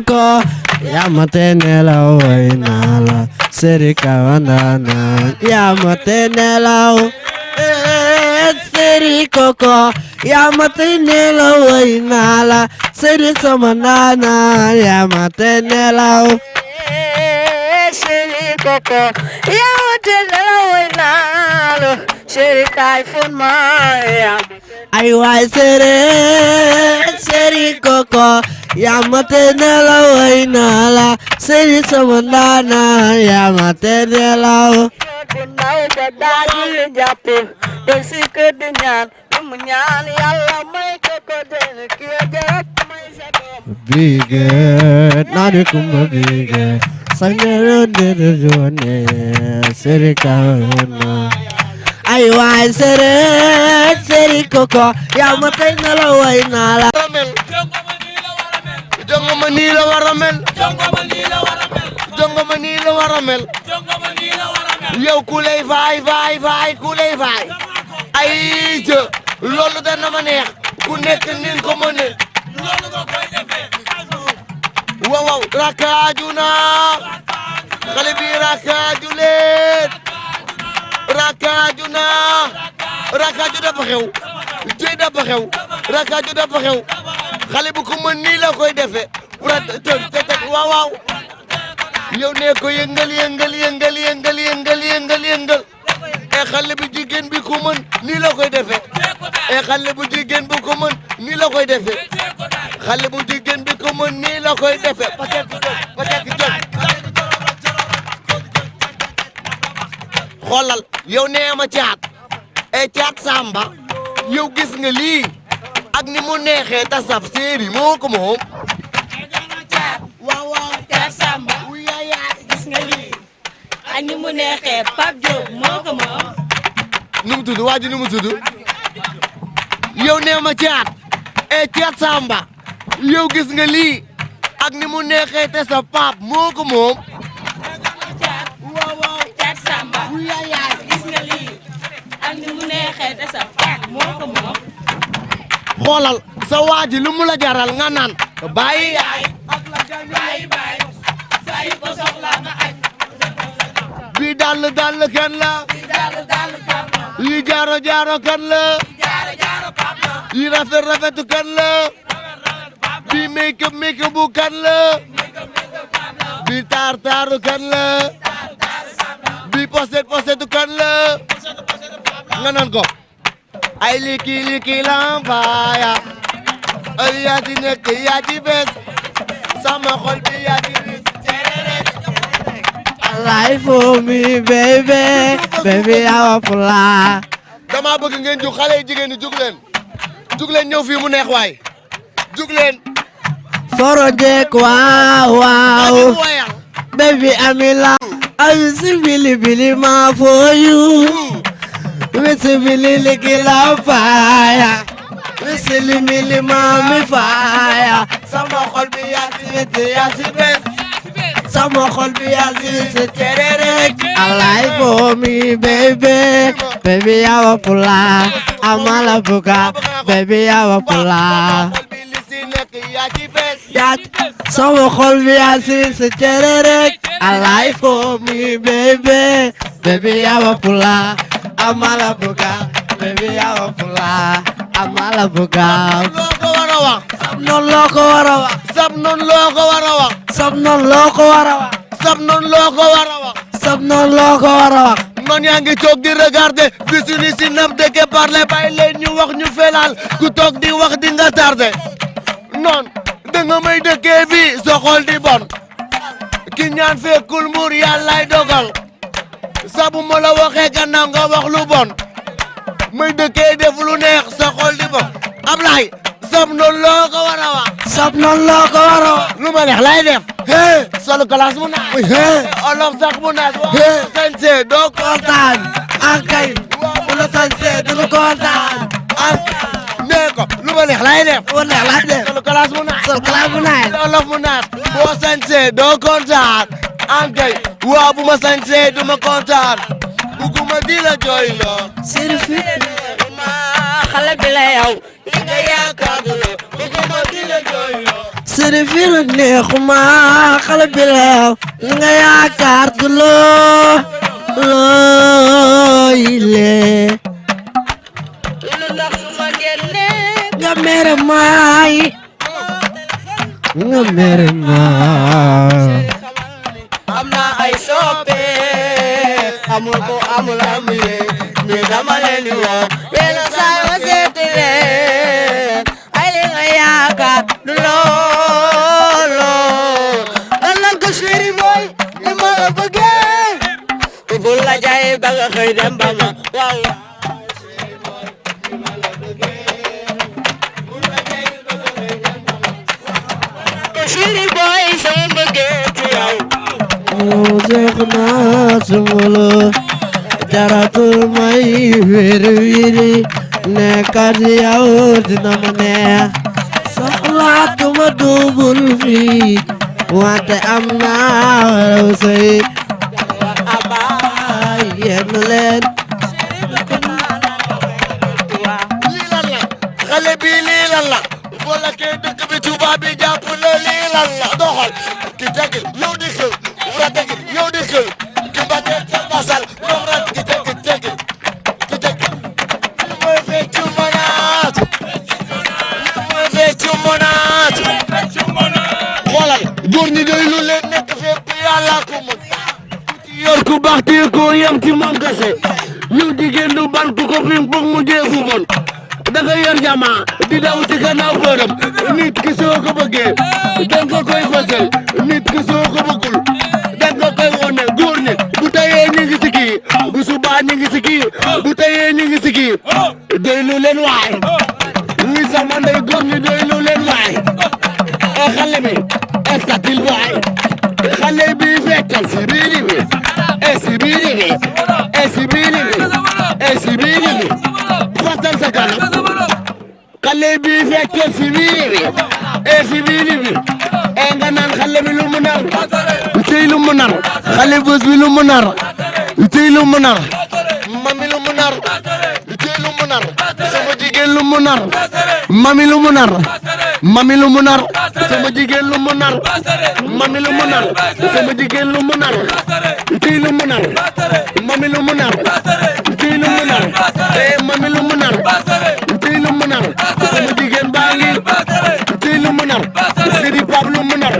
koko yamate nelaw way naa la seri kawanana yamate nelaw seri koko yamate nelaw way naa la seri samanana yamate nelaw seri koko yamate nelaw way naa la seri kay fun maya ay waay seri koko yamate nelaw way naa la seri samanana yamate nelaw naw ba daal jàpp do si kër di ñaan mu ñaan Yàlla may ko ko den ki jarat may sa doom bige nani kuma bige sangero de jone seri kawana ay waay seri koko yamate nelaw way naa la jongoma nii la war a mel jongoma nii la war a mel yow ku lay faay ku lay faay ay jë loolu dana ma neex ku nekk nin ko mëne waaw waaw rakaaju na xale bi rakaaju leen rakaaju na rakaaju dafa xew tey dafa xew rakaaju dafa xew xale bu ko mën nii la koy defe waaw waaw yow ne ko yëngal e xale bu jigéen bi ko mën nii la koy defe e xale bu jigéen bu ko mën nii la koy defe xale bu jigéen bi ko mën nii la koy defe patek jog xoolal yow nee ma caat e caat samba yow gis nga lii ak ni mu neexee ta saf séeri moo ko moom waaw waaw Caat Samba gis nga lii ak ni mu neexee Pape Diop moo ko moom nu mu tudd waa ji nu mu tudd yow nee ma caat e caat samba yow gis nga lii ak ni mu neexee te sa pap moo ko moom waaw waaw Caat Samba gis nga lii ak ni mu neexee te sa pap moo ko moom xoolal sa waa ji lu mu la jaral nga naan bàyyi yaay bàyyi say ko soxla nga aj bi dall kan la yi jaaro kan la yi rafetu kan la bi make bu kan la bi taaru kan la bi poset kan la nga naan ko ay liki lambaaya ay yaa ci nekk yaa ci bees sama xol bi yaa ci bis life for me baby awa pula dama bëgg ngeen jug xale yi jigéen ñi jug leen ñëw fii mu neex waay jug leen foro jek wow wayal baby amila I see bili ma for you Wisi bili likila fire Wisi limili mami fire Sama xol bi yaa si bes Sama xol bi yaa si tererek Alive for me baby yawa pula Amala buka baby yawa pula Sama xol bi yaa si tererek Alive for me baby yawa pula Amala buga baby yawa pula Amala buga loo ko war a wax non loo ko war a wax sab noon loo ko war a wax sab non loo ko war a wax sab noon loo ko war a wax sab non loo ko war a wax noon yaa ngi toog di regarder bisuni si nab deke parler bàyyi leen ñu wax ñu felal ku toog di wax di nga tardé noon da nga may dëkkee fii sa xol di bon ki ñaan fekkul muur yàllaay dogal sabu ma la waxee gannaaw nga wax lu bon may dëkkee def lu neex sa xol di bon Ablaye sab noonu loo ko war a wax sab non loo ko war a wax lu ma neex lay def solu classe mu naaj olof sax mu naaj sañse doo kontaan akay bu la sañse du kontaan nee ko lu ma neex lay def lu neex lay def solu classe mu naaj sol classe bu naaj olof mu naaj boo sañse doo kontaan ankay waa bu ma sañse du ma kontaan buguma di la jooyloo sirfi xale bi la yow li nga yaakaar du la buguma di la jooyloo sëriñ fi la neexuma xale bi la nga yaakaar du loo yile lu ndax suma génne nga mere maay nga mere maay am na ay soppe amul ko amul amule mais dama leen di woo yenn saa ma seeti leen ay li nga yaakaar du loolo dan nan ko chéri boy ni ma la bëggee bu la jaay ba nga xëy dem ba ma walla chéri boy sama bëggee ci yow seex naa sumulu jaratul may wiri wiri nekkat yow dina ma neex soxlaatuma dubul fii wante am naa raw say abaay yenn leen lii lan la xale bi lii lan la wala kay dëkk bi tubaab bi jàpp la lii lan la doxal ki tegil yow di xew ra tegil yow di xew ki bate ca basal dox rat ki tegil ki tegil li mooy feccu monaat li mooy feccu monaat xoolal góor ñi doy lu leen nekk fépp yàlla ko mën yor ku baax te ko yem ci moom kese ñu jigéen du ban ku ko fi foog mu jeefu bon da nga yor jama di daw ci gannaaw bërëm nit ki soo ko bëggee danga koy fësal nit ki soo ko bëggul danga koy wone góor ñi bu tayee ñu ngi si kii bu subaa ñu ngi si kii bu tayee ñu ngi si kii doy lu leen waay ñi sama ndey góor ñi doy lu leen waay xale bi estatil waay xale bi fekkal si biiri bi esi biiri bi esi biiri bi esi biiri bi fasal sa kanam xale bi fekkal si biiri bi esi biiri bi nga naan xale bi lu mu nar tey lu mu nar xale bës bi lu mu nar tey lu mu nar mami lu mu nar tey lu mu nar sama jigéen lu mu nar mami lu mu nar mami lu mu nar sama jigéen lu mu nar mami lu mu nar sama jigéen lu mu nar tey lu mu nar mami lu mu nar tey lu mu nar mami lu mu nar tey lu mu nar sama jigéen baa ngi tey lu mu nar Sidi Pape lu mu nar